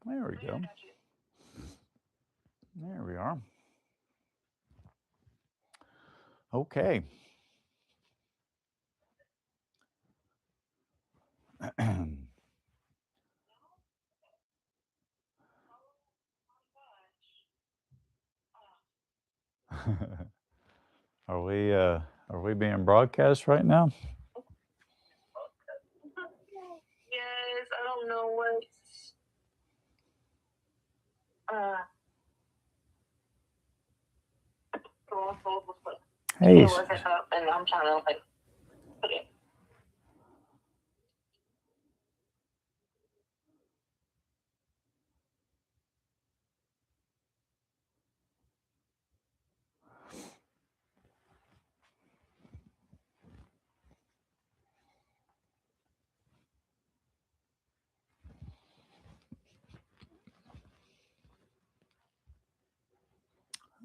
There we go. There we are. Okay. Are we being broadcast right now? Yes, I don't know what. Uh, Hey. it wasn't up, and I'm trying to like put it.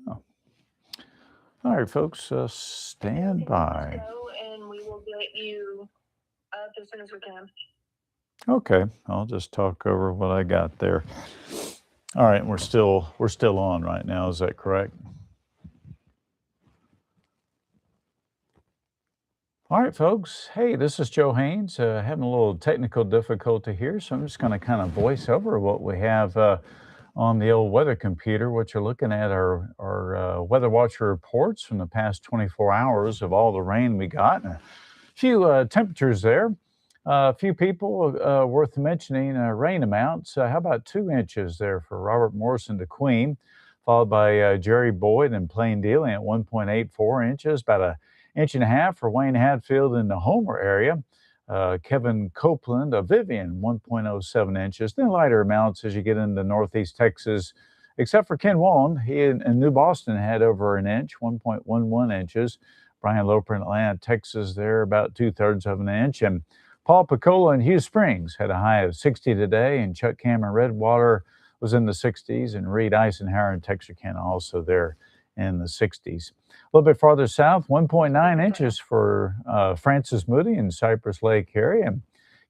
Oh. All right, folks, stand by. And we will get you up as soon as we can. Okay, I'll just talk over what I got there. All right, we're still on right now. Is that correct? All right, folks. Hey, this is Joe Haynes. Having a little technical difficulty here, so I'm just going to kind of voice over what we have on the old weather computer. What you're looking at are Weather Watcher reports from the past 24 hours of all the rain we got. And a few temperatures there. A few people worth mentioning rain amounts. How about 2 inches there for Robert Morrison to Queen, followed by Jerry Boyd and Plain Dealing at 1.84 inches, about a inch and a half for Wayne Hatfield in the Homer area. Kevin Copeland of Vivian, 1.07 inches. Then lighter amounts as you get into northeast Texas, except for Ken Wallen. He in New Boston had over an inch, 1.11 inches. Brian Loper in Atlanta, Texas, there about 2/3 of an inch. And Paul Picola in Hughes Springs had a high of 60 today, and Chuck Cameron Redwater was in the 60s, and Reed Eisenhower in Texarkana also there in the 60s. A little bit farther south, 1.9 inches for Francis Moody in Cypress Lake area, and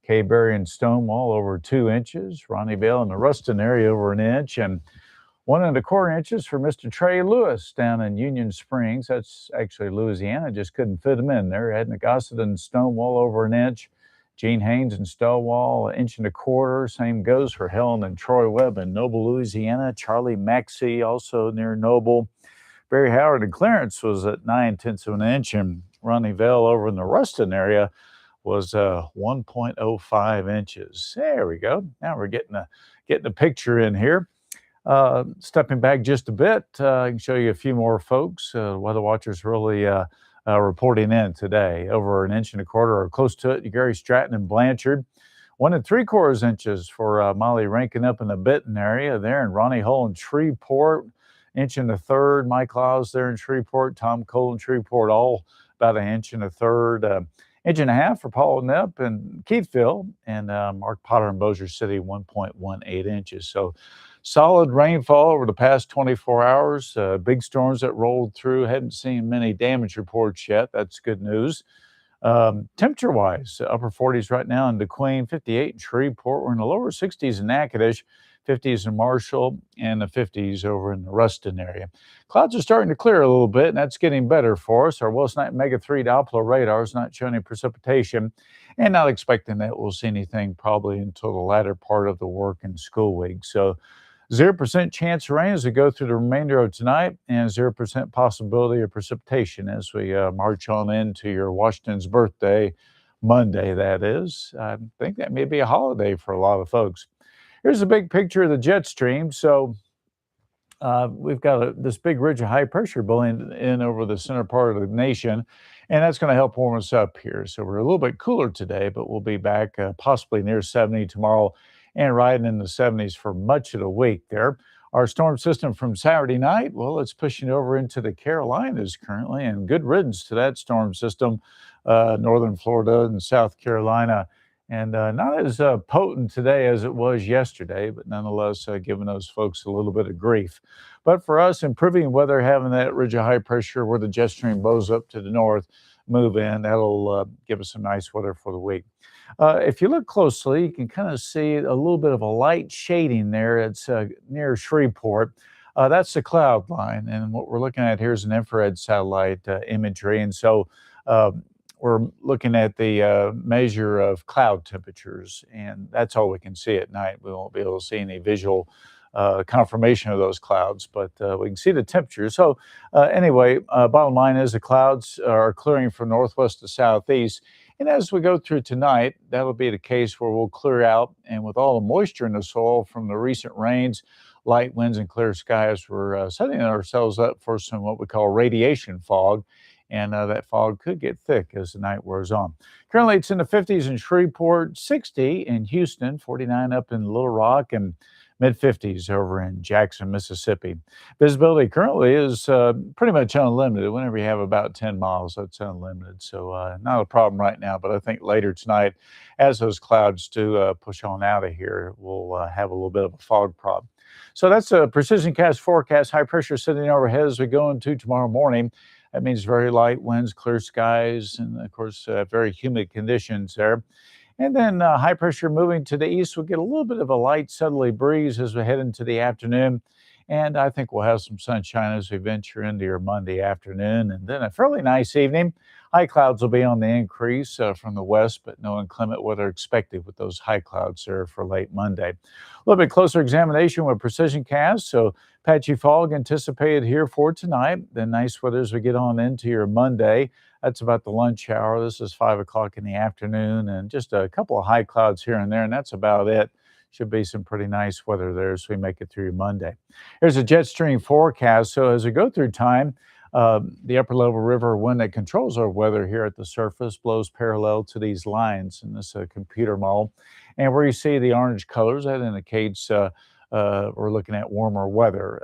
Kay Berry and Stonewall over 2 inches, Ronnie Vale in the Ruston area over an inch, and 1.25 inches for Mr. Trey Lewis down in Union Springs. That's actually Louisiana, just couldn't fit him in there. Edna Gossett and Stonewall over an inch. Gene Haynes and Stonewall, 1.25 inches. Same goes for Helen and Troy Webb in Noble, Louisiana. Charlie Maxey also near Noble. Barry Howard and Clarence was at 9/10 of an inch, and Ronnie Vale over in the Ruston area was 1.05 inches. There we go. Now we're getting a picture in here. Stepping back just a bit, I can show you a few more folks. Weather Watchers really reporting in today. Over 1.25 inches or close to it, Gary Stratton and Blanchard. 1.75 inches for Molly Rankin up in the Benton area there, and Ronnie Hull in Shreveport. 1.25 inches. Mike Lyles there in Shreveport. Tom Cole in Shreveport, all about 1.25 inches. 1.5 inches for Paul Knepp and Keithville, and Mark Potter in Bossier City, 1.18 inches. So solid rainfall over the past 24 hours. Big storms that rolled through. Hadn't seen many damage reports yet. That's good news. Temperature-wise, upper 40s right now in DeQueen, 58 in Shreveport. We're in the lower 60s in Natchitoches, 50s in Marshall, and the 50s over in the Ruston area. Clouds are starting to clear a little bit, and that's getting better for us. Our Wilson Knight Mega 3 Doppler radar is not showing any precipitation, and not expecting that we'll see anything probably until the latter part of the work and school week. So 0% chance of rain as we go through the remainder of tonight, and 0% possibility of precipitation as we march on into your Washington's birthday, Monday, that is. I think that may be a holiday for a lot of folks. Here's a big picture of the jet stream. So we've got this big ridge of high pressure blowing in over the center part of the nation, and that's going to help warm us up here. So we're a little bit cooler today, but we'll be back possibly near 70 tomorrow and riding in the 70s for much of the week there. Our storm system from Saturday night, well, it's pushing over into the Carolinas currently, and good riddance to that storm system, northern Florida and South Carolina. And not as potent today as it was yesterday, but nonetheless giving those folks a little bit of grief. But for us, improving weather, having that ridge of high pressure where the jet stream blows up to the north, move in, that'll give us some nice weather for the week. If you look closely, you can kind of see a little bit of a light shading there. It's near Shreveport. That's the cloud line. And what we're looking at here is an infrared satellite imagery. And so we're looking at the measure of cloud temperatures, and that's all we can see at night. We won't be able to see any visual confirmation of those clouds, but we can see the temperature. So anyway, bottom line is the clouds are clearing from northwest to southeast. And as we go through tonight, that'll be the case where we'll clear out. And with all the moisture in the soil from the recent rains, light winds, and clear skies, we're setting ourselves up for some what we call radiation fog. And that fog could get thick as the night wears on. Currently, it's in the 50s in Shreveport, 60 in Houston, 49 up in Little Rock, and mid 50s over in Jackson, Mississippi. Visibility currently is pretty much unlimited. Whenever you have about 10 miles, that's unlimited. So not a problem right now, but I think later tonight, as those clouds do push on out of here, we'll have a little bit of a fog problem. So that's a Precision Cast forecast. High pressure sitting overhead as we go into tomorrow morning. That means very light winds, clear skies, and of course, very humid conditions there. And then high pressure moving to the east, we'll get a little bit of a light southerly breeze as we head into the afternoon. And I think we'll have some sunshine as we venture into your Monday afternoon. And then a fairly nice evening. High clouds will be on the increase from the west, but no inclement weather expected with those high clouds there for late Monday. A little bit closer examination with Precision Cast. So patchy fog anticipated here for tonight. Then nice weather as we get on into your Monday. That's about the lunch hour. This is 5 o'clock in the afternoon, and just a couple of high clouds here and there, and that's about it. Should be some pretty nice weather there as we make it through Monday. Here's a jet stream forecast. So as we go through time, the upper level river wind that controls our weather here at the surface blows parallel to these lines in this computer model. And where you see the orange colors, that indicates we're looking at warmer weather.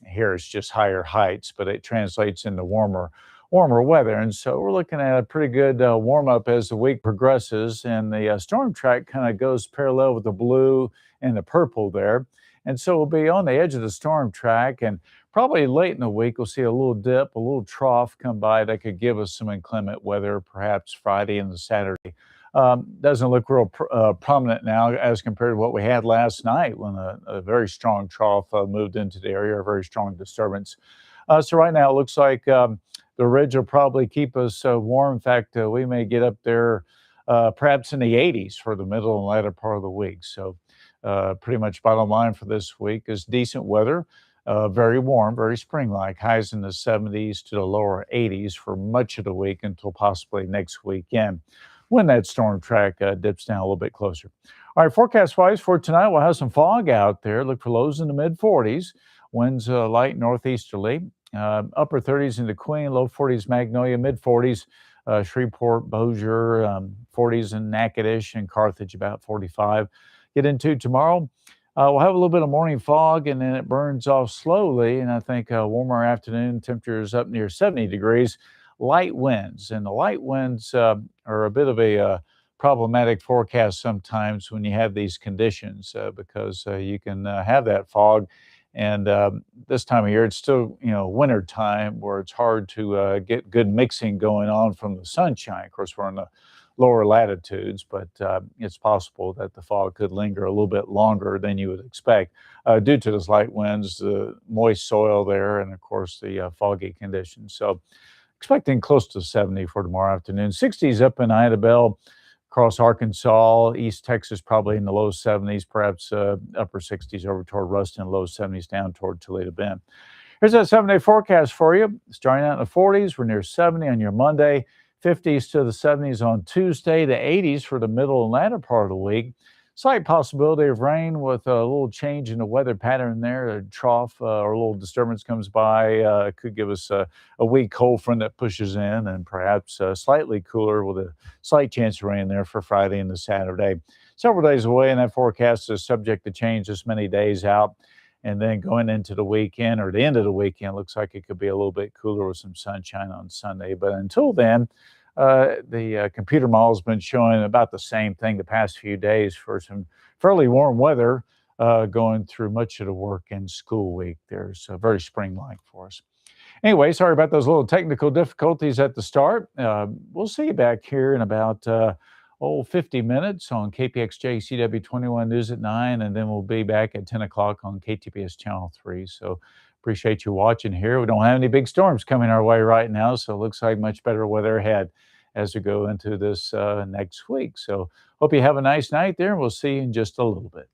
Here it's just higher heights, but it translates into warmer weather. And so we're looking at a pretty good warm up as the week progresses. And the storm track kind of goes parallel with the blue and the purple there. And so we'll be on the edge of the storm track. And probably late in the week, we'll see a little dip, a little trough come by that could give us some inclement weather, perhaps Friday and the Saturday. Doesn't look real prominent now as compared to what we had last night when a very strong trough moved into the area, a very strong disturbance. So right now it looks like the ridge will probably keep us warm. In fact, we may get up there perhaps in the 80s for the middle and latter part of the week. So pretty much bottom line for this week is decent weather, very warm, very spring-like, highs in the 70s to the lower 80s for much of the week until possibly next weekend when that storm track dips down a little bit closer. All right, forecast-wise for tonight, we'll have some fog out there. Look for lows in the mid-40s, winds light northeasterly. Upper 30s into Queen, low 40s Magnolia, mid 40s Shreveport, Bossier, 40s in Natchitoches and Carthage, about 45. Get into tomorrow. We'll have a little bit of morning fog, and then it burns off slowly. And I think warmer afternoon temperatures up near 70 degrees. Light winds, and the light winds are a bit of a problematic forecast sometimes when you have these conditions because you can have that fog. And this time of year, it's still, winter time where it's hard to get good mixing going on from the sunshine. Of course, we're in the lower latitudes, but it's possible that the fog could linger a little bit longer than you would expect due to those light winds, the moist soil there, and of course the foggy conditions. So expecting close to 70 for tomorrow afternoon. 60s up in Idabel, across Arkansas, East Texas, probably in the low 70s, perhaps upper 60s over toward Ruston, low 70s down toward Toledo Bend. Here's that 7-day forecast for you. Starting out in the 40s, we're near 70 on your Monday, 50s to the 70s on Tuesday, the 80s for the middle and latter part of the week. Slight possibility of rain with a little change in the weather pattern there. A trough or a little disturbance comes by. Could give us a weak cold front that pushes in, and perhaps slightly cooler with a slight chance of rain there for Friday and the Saturday. Several days away, and that forecast is subject to change this many days out. And then going into the weekend or the end of the weekend, looks like it could be a little bit cooler with some sunshine on Sunday. But until then, the computer model has been showing about the same thing the past few days for some fairly warm weather going through much of the work and school week. There's very spring-like for us. Anyway, sorry about those little technical difficulties at the start. We'll see you back here in about 50 minutes on KPXJ CW21 News at 9, and then we'll be back at 10 o'clock on KTPS Channel 3. So appreciate you watching here. We don't have any big storms coming our way right now, so it looks like much better weather ahead as we go into this next week. So hope you have a nice night there, and we'll see you in just a little bit.